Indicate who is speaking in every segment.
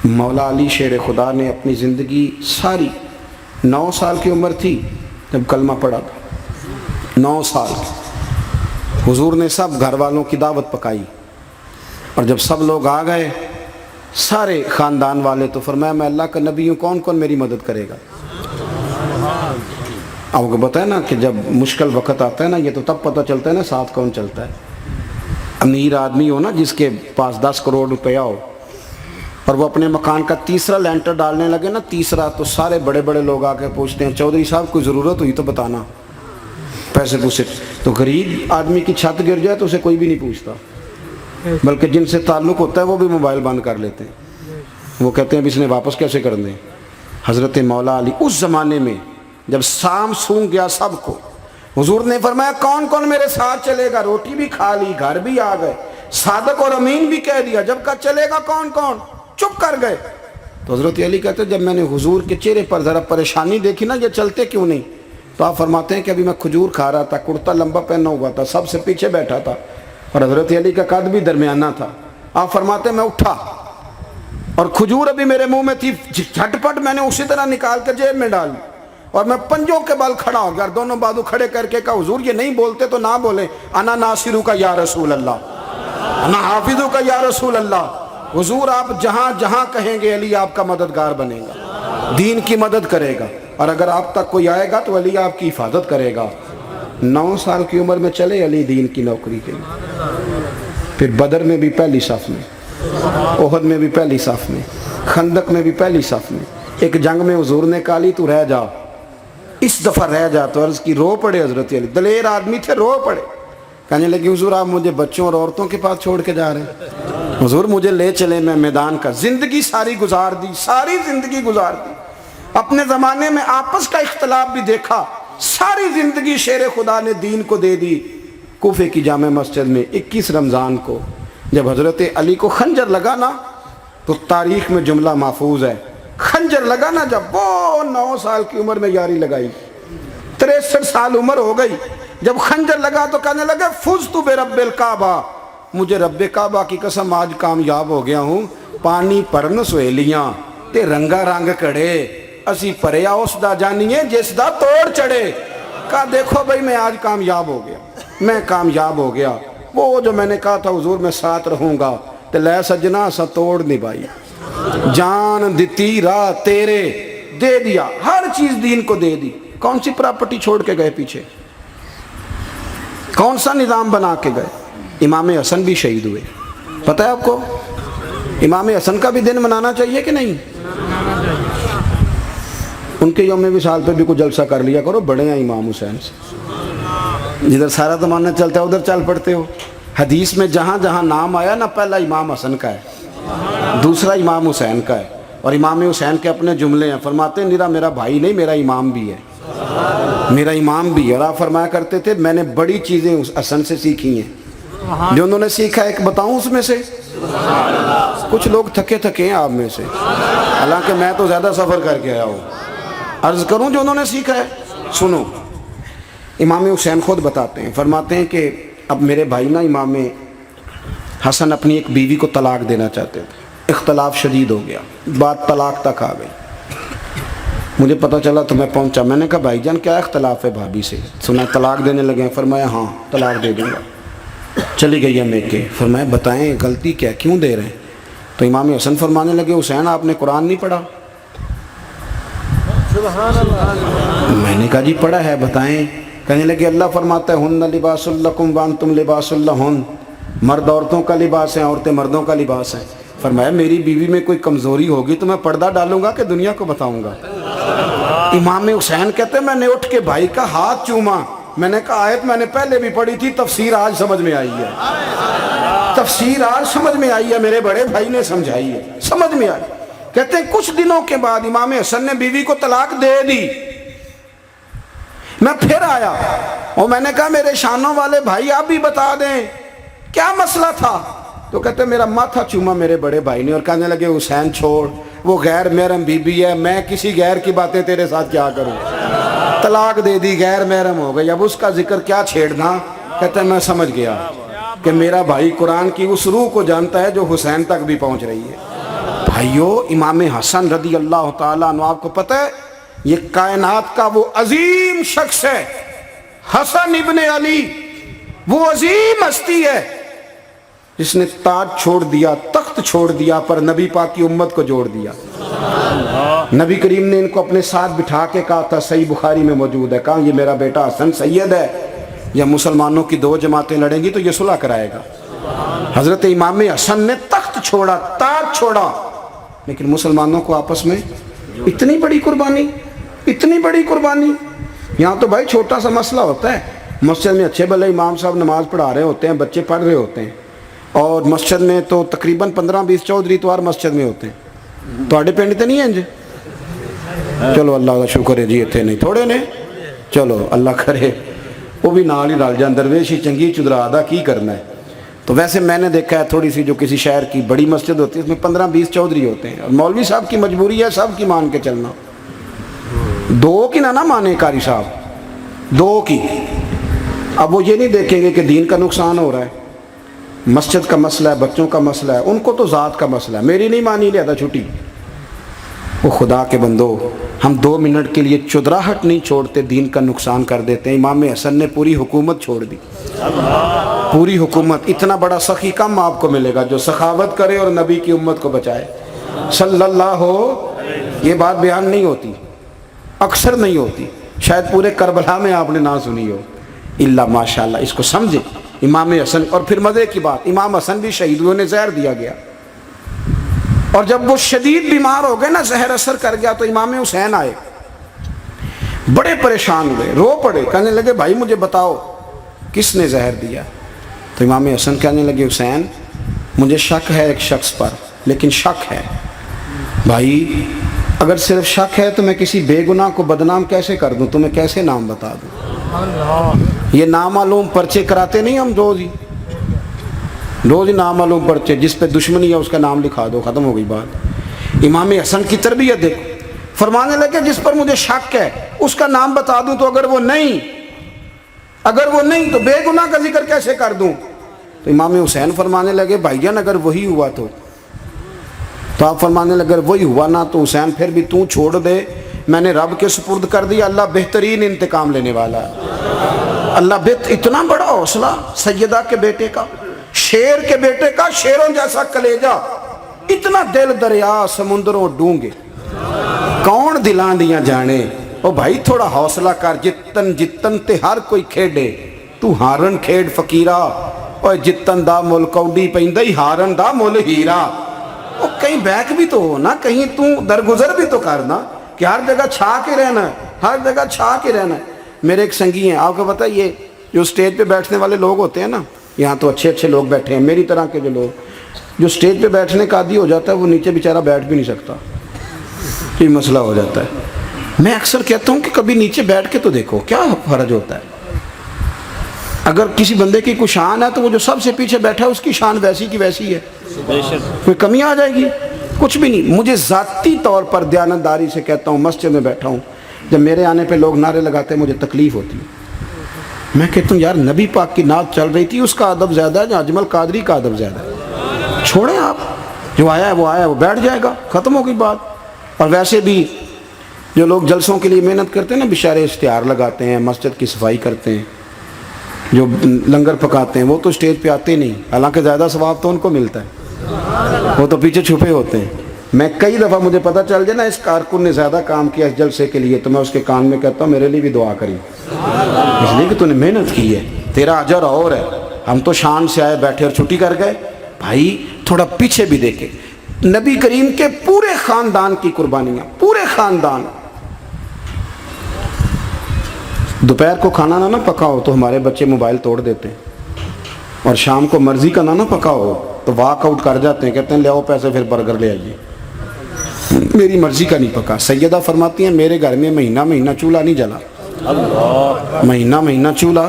Speaker 1: مولا علی شیر خدا نے اپنی زندگی ساری 9 سال کی عمر تھی جب کلمہ پڑھا تھا، 9 سال حضور نے سب گھر والوں کی دعوت پکائی، اور جب سب لوگ آ گئے سارے خاندان والے، تو فرمایا میں اللہ کا نبی ہوں، کون کون میری مدد کرے گا؟ آپ کو پتہ ہے نا کہ جب مشکل وقت آتا ہے نا، یہ تو تب پتہ چلتا ہے نا ساتھ کون چلتا ہے۔ امیر آدمی ہو نا جس کے پاس 10 کروڑ روپیہ ہو اور وہ اپنے مکان کا تیسرا لینٹر ڈالنے لگے نا، تیسرا، تو سارے بڑے بڑے لوگ آ کے پوچھتے ہیں چودھری صاحب کوئی ضرورت ہوئی تو بتانا، پیسے پوچھے۔ تو غریب آدمی کی چھت گر جائے تو اسے کوئی بھی نہیں پوچھتا، بلکہ جن سے تعلق ہوتا ہے وہ بھی موبائل بند کر لیتے ہیں، وہ کہتے ہیں اب اس نے واپس کیسے کر دیں۔ حضرت مولا علی اس زمانے میں جب سام سونگ گیا سب کو، حضور نے فرمایا کون کون میرے ساتھ چلے گا؟ روٹی بھی کھا لی، گھر بھی آ گئے، صادق اور امین بھی کہہ دیا، جب کہا چلے گا کون کون؟ چپ کر گئے۔ تو حضرت علی کہتے ہیں جب میں نے حضور کے چہرے پر ذرا پریشانی دیکھی نا، یہ چلتے کیوں نہیں، تو آپ فرماتے ہیں کہ ابھی میں کھجور کھا رہا تھا، کرتا لمبا پہنا ہوا تھا، سب سے پیچھے بیٹھا تھا، اور حضرت علی کا قد بھی درمیانہ تھا۔ آپ فرماتے ہیں میں اٹھا اور کھجور ابھی میرے منہ میں تھی، جھٹپٹ میں نے اسی طرح نکال کے جیب میں ڈالی، اور میں پنجوں کے بل کھڑا ہو گیا، دونوں بازو کھڑے کر کے کہا حضور یہ نہیں بولتے تو نہ بولیں، انا ناصرو کا یا رسول اللہ، انا حافظو کا یا رسول اللہ۔ حضور آپ جہاں جہاں کہیں گے علی آپ کا مددگار بنے گا، دین کی مدد کرے گا، اور اگر آپ تک کوئی آئے گا تو علی آپ کی حفاظت کرے گا۔ 9 سال کی عمر میں چلے علی دین کی نوکری کے لیے، پھر بدر میں بھی پہلی صف میں، احد میں بھی پہلی صف میں، خندق میں بھی پہلی صف میں۔ ایک جنگ میں حضور نے کہا علی تو رہ جا، اس دفعہ رہ جا، تو عرض کی رو پڑے حضرت علی، دلیر آدمی تھے، رو پڑے، کہنے لگے حضور آپ مجھے بچوں اور عورتوں کے پاس چھوڑ کے جا رہے ہیں، حضور مجھے لے چلے، میں میدان کا زندگی ساری گزار دی، ساری زندگی گزار دی، اپنے زمانے میں آپس کا اختلاف بھی دیکھا، ساری زندگی شیر خدا نے دین کو دے دی۔ کوفے کی جامع مسجد میں 21 رمضان کو جب حضرت علی کو خنجر لگا نا، تو تاریخ میں جملہ محفوظ ہے، خنجر لگا نا جب، وہ 9 سال کی عمر میں یاری لگائی، 63 سال عمر ہو گئی، جب خنجر لگا تو کہنے لگے فزت برب الکعبہ، مجھے رب کعبہ کی قسم آج کامیاب ہو گیا ہوں، پانی پرن سہیلیاں تے رنگا رنگ کڑے، اسی پریا اس دا جانیے جس دا توڑ چڑھے۔ کہا دیکھو بھائی میں آج کامیاب ہو گیا، میں کامیاب ہو گیا، وہ جو میں نے کہا تھا حضور میں ساتھ رہوں گا، تے لے سجنا سا توڑ نبھائی، جان دیتی راہ تیرے، دے دیا ہر چیز دین کو دے دی۔ کون سی پراپرٹی چھوڑ کے گئے پیچھے، کون سا نظام بنا کے گئے؟ امام حسن بھی شہید ہوئے، پتہ ہے آپ کو؟ امام حسن کا بھی دن منانا چاہیے کہ نہیں؟ ان کے یوم وصال پہ بھی کوئی جلسہ کر لیا کرو، بڑے ہیں امام حسین سے، جدھر سارا زمانہ چلتا ہے ادھر چل پڑتے ہو۔ حدیث میں جہاں جہاں نام آیا نا، پہلا امام حسن کا ہے، دوسرا امام حسین کا ہے، اور امام حسین کے اپنے جملے ہیں، فرماتے ہیں نیرا میرا بھائی نہیں، میرا امام بھی ہے، میرا امام بھی ہے۔ اور آپ فرمایا کرتے تھے میں نے بڑی چیزیں اس حسن سے سیکھی ہیں، جو انہوں نے سیکھا ایک بتاؤں اس میں سے؟ کچھ لوگ تھکے تھکے ہیں آپ میں سے، حالانکہ میں تو زیادہ سفر کر کے آیا ہوں، عرض کروں جو انہوں نے سیکھا ہے؟ سنو، امام حسین خود بتاتے ہیں، فرماتے ہیں کہ اب میرے بھائی نا امام حسن اپنی ایک بیوی کو طلاق دینا چاہتے تھے، اختلاف شدید ہو گیا، بات طلاق تک آ گئی، مجھے پتہ چلا تو میں پہنچا، میں نے کہا بھائی جان کیا اختلاف ہے بھابھی سے، سنا طلاق دینے لگے ہیں؟ فرمایا ہاں طلاق دے دوں گا۔ چلی گئی ہے میکے، فرمایا بتائیں غلطی کیا، کیوں دے رہے ہیں؟ تو امام حسن فرمانے لگے حسین آپ نے قرآن نہیں پڑھا؟ میں نے کہا جی پڑھا ہے، بتائیں۔ کہنے لگے اللہ فرماتا ہے ہن لباس لکم وانتم لباس لہن، مرد عورتوں کا لباس ہیں، عورتیں مردوں کا لباس ہیں۔ فرمایا میری بیوی میں کوئی کمزوری ہوگی تو میں پردہ ڈالوں گا کہ دنیا کو بتاؤں گا؟ امام حسین کہتے ہیں میں نے اٹھ کے بھائی کا ہاتھ چوما، میں نے کہا آیت میں نے پہلے بھی پڑھی تھی، تفسیر آج سمجھ میں آئی ہے، تفسیر آج سمجھ میں آئی ہے، میرے بڑے بھائی نے سمجھائی ہے، سمجھ میں آئی۔ کہتے ہیں کچھ دنوں کے بعد امام حسن نے بیوی کو طلاق دے دی، میں پھر آیا اور میں نے کہا میرے شانوں والے بھائی آپ بھی بتا دیں کیا مسئلہ تھا؟ تو کہتے ہیں میرا ماتھا چوما میرے بڑے بھائی نے، اور کہنے لگے حسین چھوڑ، وہ غیر محرم بیوی ہے، میں کسی غیر کی باتیں تیرے ساتھ کیا کروں، طلاق دے دی، غیر محرم ہو گئی، اب اس کا ذکر کیا چھیڑنا؟ کہتے ہیں میں سمجھ گیا کہ میرا بھائی قرآن کی اس روح کو جانتا ہے جو حسین تک بھی پہنچ رہی ہے۔ بھائیو امام حسن رضی اللہ تعالیٰ عنہ، آپ کو پتہ ہے یہ کائنات کا وہ عظیم شخص ہے، حسن ابن علی، وہ عظیم ہستی ہے جس نے تاج چھوڑ دیا، تخت چھوڑ دیا، پر نبی پاک کی امت کو جوڑ دیا۔ نبی کریم نے ان کو اپنے ساتھ بٹھا کے کہا تھا، صحیح بخاری میں موجود ہے، کہا یہ میرا بیٹا حسن سید ہے، یا مسلمانوں کی دو جماعتیں لڑیں گی تو یہ صلح کرائے گا۔ حضرت امام حسن نے تخت چھوڑا، تاج چھوڑا، لیکن مسلمانوں کو آپس میں اتنی بڑی قربانی، اتنی بڑی قربانی۔ یہاں تو بھائی چھوٹا سا مسئلہ ہوتا ہے، مسجد میں اچھے بھلے امام صاحب نماز پڑھا رہے ہوتے ہیں، بچے پڑھ رہے ہوتے ہیں، اور مسجد میں تو تقریباً 15-20 چودھری اتوار مسجد میں ہوتے ہیں۔ تو آڑے پینڈ تے نہیں ہیں جی؟ چلو اللہ کا شکر ہے جی، اتنے نہیں تھوڑے نے، چلو اللہ کرے وہ بھی نال ہی رل جان، درویش ہی چنگی چدرا دا کی کرنا ہے۔ تو ویسے میں نے دیکھا ہے تھوڑی سی جو کسی شہر کی بڑی مسجد ہوتی ہے اس میں 15-20 چودھری ہوتے ہیں، اور مولوی صاحب کی مجبوری ہے سب کی مان کے چلنا، دو کی نہ مانے قاری صاحب، دو کی۔ اب وہ یہ نہیں دیکھیں گے کہ دین کا نقصان ہو رہا ہے، مسجد کا مسئلہ ہے، بچوں کا مسئلہ ہے، ان کو تو ذات کا مسئلہ ہے، میری نہیں مانی لہذا چھٹی۔ وہ خدا کے بندو، ہم 2 منٹ کے لیے چدراہٹ نہیں چھوڑتے، دین کا نقصان کر دیتے ہیں۔ امام حسن نے پوری حکومت چھوڑ دی، پوری حکومت۔ اتنا بڑا سخی کم آپ کو ملے گا جو سخاوت کرے اور نبی کی امت کو بچائے صلی اللہ ہو۔ یہ بات بیان نہیں ہوتی، اکثر نہیں ہوتی، شاید پورے کربلا میں آپ نے نہ سنی ہو، الا ماشاءاللہ۔ اس کو سمجھے امام حسن۔ اور پھر مزے کی بات، امام حسن بھی شہید ہوئے، انہیں زہر دیا گیا، اور جب وہ شدید بیمار ہو گئے نا، زہر اثر کر گیا، تو امام حسین آئے، بڑے پریشان ہوئے، رو پڑے، کہنے لگے بھائی مجھے بتاؤ کس نے زہر دیا؟ تو امام حسن کہنے لگے حسین مجھے شک ہے ایک شخص پر، لیکن شک ہے بھائی، اگر صرف شک ہے تو میں کسی بے گناہ کو بدنام کیسے کر دوں، تمہیں کیسے نام بتا دوں؟ یہ نامعلوم پرچے کراتے نہیں ہم روز ہی نامعلوم پرچے، جس پہ دشمنی ہے اس کا نام لکھا دو، ختم ہو گئی بات۔ امام حسن کی تربیت دیکھو، فرمانے لگے جس پر مجھے شک ہے اس کا نام بتا دوں، تو اگر وہ نہیں تو بے گناہ کا ذکر کیسے کر دوں؟ تو امام حسین فرمانے لگے بھائی جان اگر وہی ہوا تو آپ فرمانے لگے اگر وہی ہوا نا تو حسین پھر بھی تو چھوڑ دے، میں نے رب کے سپرد کر دیا، اللہ بہترین انتقام لینے والا ہے۔ اللہ اتنا بڑا حوصلہ سیدہ کے بیٹے کا، شیر کے بیٹے کا، شیروں جیسا کلیجہ، اتنا دل دریا سمندروں ڈونگے، کون دلاں دیاں جانے۔ او بھائی تھوڑا حوصلہ کر، جتن تے ہر کوئی کھیڈے، تو ہارن کھیڈ فقیرہ، اور جتن دا مل کوڈی پیندی ہارن دا مل ہیرا۔ او کہیں بیک بھی تو ہو نا، کہیں تو درگزر بھی تو کرنا، کہ ہر جگہ چھا کے رہنا ہے، ہر جگہ چھا کے رہنا ہے۔ میرے ایک سنگی ہیں، آپ کو پتہ ہے یہ جو سٹیج پہ بیٹھنے والے لوگ ہوتے ہیں نا، یہاں تو اچھے لوگ بیٹھے ہیں، میری طرح کے جو لوگ جو سٹیج پہ بیٹھنے کا عادی ہو جاتا ہے وہ نیچے بیچارہ بیٹھ بھی نہیں سکتا، یہ مسئلہ ہو جاتا ہے۔ میں اکثر کہتا ہوں کہ کبھی نیچے بیٹھ کے تو دیکھو کیا فرج ہوتا ہے۔ اگر کسی بندے کی کوئی شان ہے تو وہ جو سب سے پیچھے بیٹھا ہے اس کی شان ویسی کی ویسی ہے، کوئی کمی آ جائے گی؟ کچھ بھی نہیں۔ مجھے ذاتی طور پر دیانتداری سے کہتا ہوں، مسجد میں بیٹھا ہوں، جب میرے آنے پہ لوگ نعرے لگاتے ہیں مجھے تکلیف ہوتی ہے۔ میں کہتا ہوں یار نبی پاک کی نعت چل رہی تھی، اس کا ادب زیادہ ہے یا اجمل قادری کا ادب زیادہ ہے؟ چھوڑیں آپ، جو آیا ہے وہ بیٹھ جائے گا، ختم ہو گئی بات۔ اور ویسے بھی جو لوگ جلسوں کے لیے محنت کرتے ہیں نا، بیچارے اشتہار لگاتے ہیں، مسجد کی صفائی کرتے ہیں، جو لنگر پکاتے ہیں، وہ تو اسٹیج پہ آتے نہیں، حالانکہ زیادہ ثواب تو ان کو ملتا ہے، وہ تو پیچھے چھپے ہوتے ہیں۔ میں کئی دفعہ مجھے پتہ چل جائے نا اس کارکن نے زیادہ کام کیا اس جلسے کے لیے، تو میں اس کے کان میں کہتا ہوں میرے لیے بھی دعا کری، اس لیے کہ تو نے محنت کی ہے، تیرا اجر اور ہے۔ ہم تو شان سے آئے بیٹھے اور چھٹی کر گئے۔ بھائی تھوڑا پیچھے بھی دیکھے، نبی کریم کے پورے خاندان کی قربانیاں، پورے خاندان۔ دوپہر کو کھانا نہ پکاؤ تو ہمارے بچے موبائل توڑ دیتے ہیں، اور شام کو مرضی کا نہ پکاؤ تو واک آؤٹ کر جاتے ہیں، کہتے ہیں لے آؤ پیسے پھر برگر لے آئیے، میری مرضی کا نہیں پکا۔ سیدہ فرماتی ہیں میرے گھر میں مہینہ چولہا نہیں جلا، مہینہ چولہا۔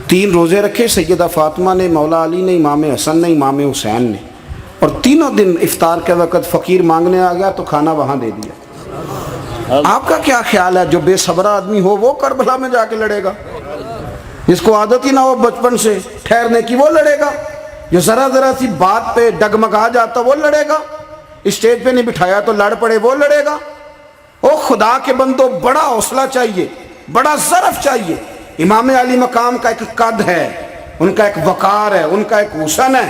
Speaker 1: 3 روزے رکھے سیدہ فاطمہ نے، مولا علی نے، امام حسن نے، امام حسین نے، اور تینوں دن افطار کے وقت فقیر مانگنے آ گیا تو کھانا وہاں دے دیا۔ آپ کا کیا خیال ہے جو بے صبر آدمی ہو وہ کربلا میں جا کے لڑے گا؟ جس کو عادت ہی نہ ہو بچپن سے ٹھہرنے کی وہ لڑے گا؟ جو ذرا سی بات پہ ڈگمگا جاتا وہ لڑے گا؟ اسٹیج پہ نہیں بٹھایا تو لڑ پڑے وہ لڑے گا؟ او خدا کے بندو، بڑا حوصلہ چاہیے، بڑا ظرف چاہیے۔ امام علی مقام کا ایک قد ہے، ان کا ایک وقار ہے، ان کا ایک حسن ہے۔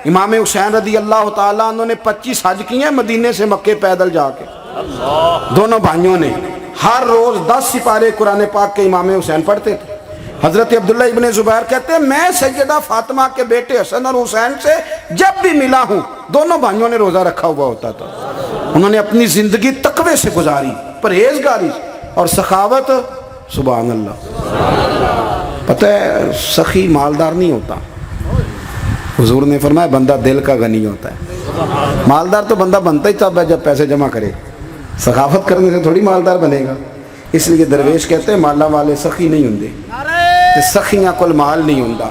Speaker 1: امام حسین رضی اللہ تعالیٰ عنہ نے 25 حج کیے ہیں مدینے سے مکے پیدل جا کے، دونوں بھائیوں نے۔ ہر روز 10 سپارے قرآن پاک کے امام حسین پڑھتے تھے۔ حضرت عبداللہ ابن زبیر کہتے ہیں میں سیدہ فاطمہ کے بیٹے حسن اور حسین سے جب بھی ملا ہوں دونوں بھائیوں نے روزہ رکھا ہوا ہوتا تھا۔ انہوں نے اپنی زندگی تقوی سے گزاری، پرہیزگاری اور سخاوت۔ سبحان اللہ۔ پتہ ہے سخی مالدار نہیں ہوتا، حضور نے فرمایا بندہ دل کا غنی ہوتا ہے۔ مالدار تو بندہ بنتا ہی تب ہے جب پیسے جمع کرے، سخاوت کرنے سے تھوڑی مالدار بنے گا۔ اس لیے درویش کہتے ہیں مالا والے سخی نہیں ہوندے تے سخیاں کول مال نہیں ہوندا۔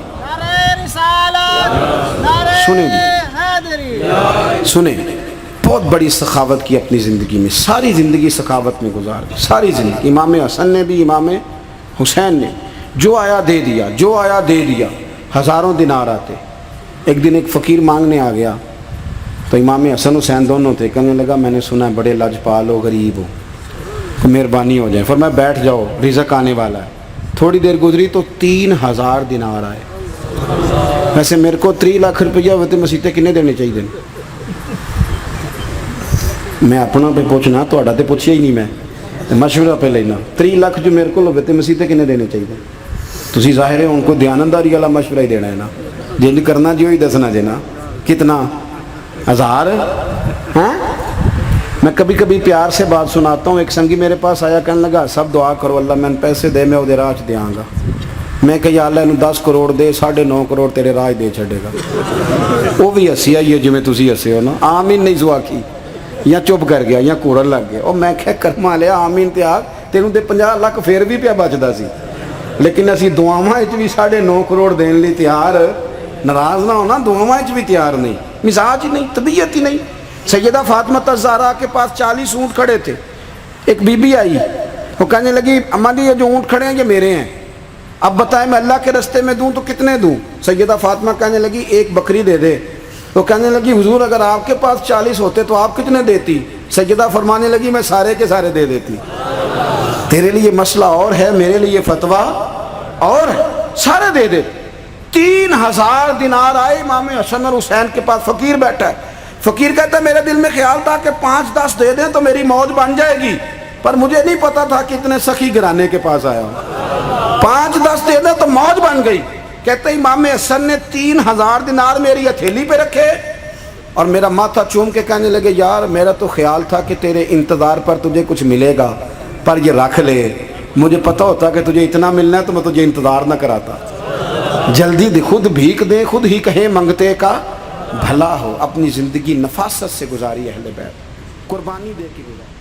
Speaker 1: سنیں جی، سنیں، بہت بڑی سخاوت کی اپنی زندگی میں، ساری زندگی سخاوت میں گزار دی، ساری زندگی۔ امام حسن نے بھی، امام حسین نے جو آیا دے دیا، جو آیا دے دیا، ہزاروں دینار آتے۔ ایک دن ایک فقیر مانگنے آ گیا تو امام حسن حسین دونوں تھے، کہنے لگا میں نے سنا ہے بڑے لاجپال ہو، غریب ہو، مہربانی ہو جائے۔ فرمایا بیٹھ جاؤ، رزق آنے والا ہے۔ تھوڑی دیر گزری تو 3000 دینار آئے۔ ویسے میرے کو 3 لاکھ روپیہ ہوتے مسیطے کنے دینے چاہیے؟ میں اپنا پہ پوچھنا، تھوڑا تے پوچھیا ہی نہیں، میں مشورہ پہ لینا۔ 3 لاکھ جو میرے کو ہوتے مسیطے کنے دینے چاہیے؟ تسی ظاہر ہے ان کو دیانتداری والا مشورہ ہی دینا ہے نا، جن کرنا جی وہی دسنا جی نا۔ کتنا؟ 1000؟ ہاں، میں کبھی کبھی پیار سے بات سناتا ہوں۔ ایک سنگی میرے پاس آیا، کہنے لگا سب دعا کرو اللہ میں پیسے دے، میں وہ راہ دیاں گا۔ میں کہ یا اللہ انہوں 10 کروڑ دے، 9.5 کروڑ تیرے راہ دے چھڑے گا۔ وہ بھی ہسی آئی ہے جو میں تسی ہسے ہو نا، آمین نہیں زوا کی، یا چپ کر گیا یا کوڑن لگ گیا۔ اور میں کہ کرما لیا آمین تے آگ، تینوں دے 50 لاکھ پھر بھی پیا بچدا سی، لیکن اسی دعاواں وچ بھی 9.5 کروڑ دین لی تیار، ناراض نہ ہونا، دعاواں وچ بھی تیار نہیں، مزاج ہی نہیں، طبیعت ہی نہیں۔ سیدہ فاطمہ الزہرا کے پاس 40 اونٹ کھڑے تھے۔ ایک بی بی آئی، وہ کہنے لگی اماں جی یہ جو اونٹ کھڑے ہیں یہ میرے ہیں، اب بتائیں میں اللہ کے رستے میں دوں تو کتنے دوں؟ سیدہ فاطمہ کہنے لگی 1 بکری دے دے۔ وہ کہنے لگی حضور اگر آپ کے پاس 40 ہوتے تو آپ کتنے دیتی؟ سیدہ فرمانے لگی میں سارے کے سارے دے دیتی۔ تیرے لیے مسئلہ اور ہے، میرے لیے فتویٰ اور ہے، سارے دے دے۔ 3000 دینار آئے امام حسن اور حسین کے پاس۔ فقیر بیٹھا ہے، فقیر کہتا ہے میرے دل میں خیال تھا کہ 5-10 دے دیں تو میری موج بن جائے گی، پر مجھے نہیں پتا تھا کہ اتنے سخی گھرانے کے پاس آیا ہوں۔ 5-10 دے دیں تو موج بن گئی۔ کہتے امام حسن نے 3000 دینار میری ہتھیلی پہ رکھے اور میرا ماتھا چوم کے کہنے لگے یار میرا تو خیال تھا کہ تیرے انتظار پر تجھے کچھ ملے گا، پر یہ رکھ لے، مجھے پتا ہوتا کہ تجھے اتنا ملنا ہے تو میں تجھے انتظار نہ کراتا۔ جلدی دے، خود بھیک دے، خود ہی کہے منگتے کا بھلا ہو۔ اپنی زندگی نفاست سے گزاری اہل بیت، قربانی دے کے گزاری۔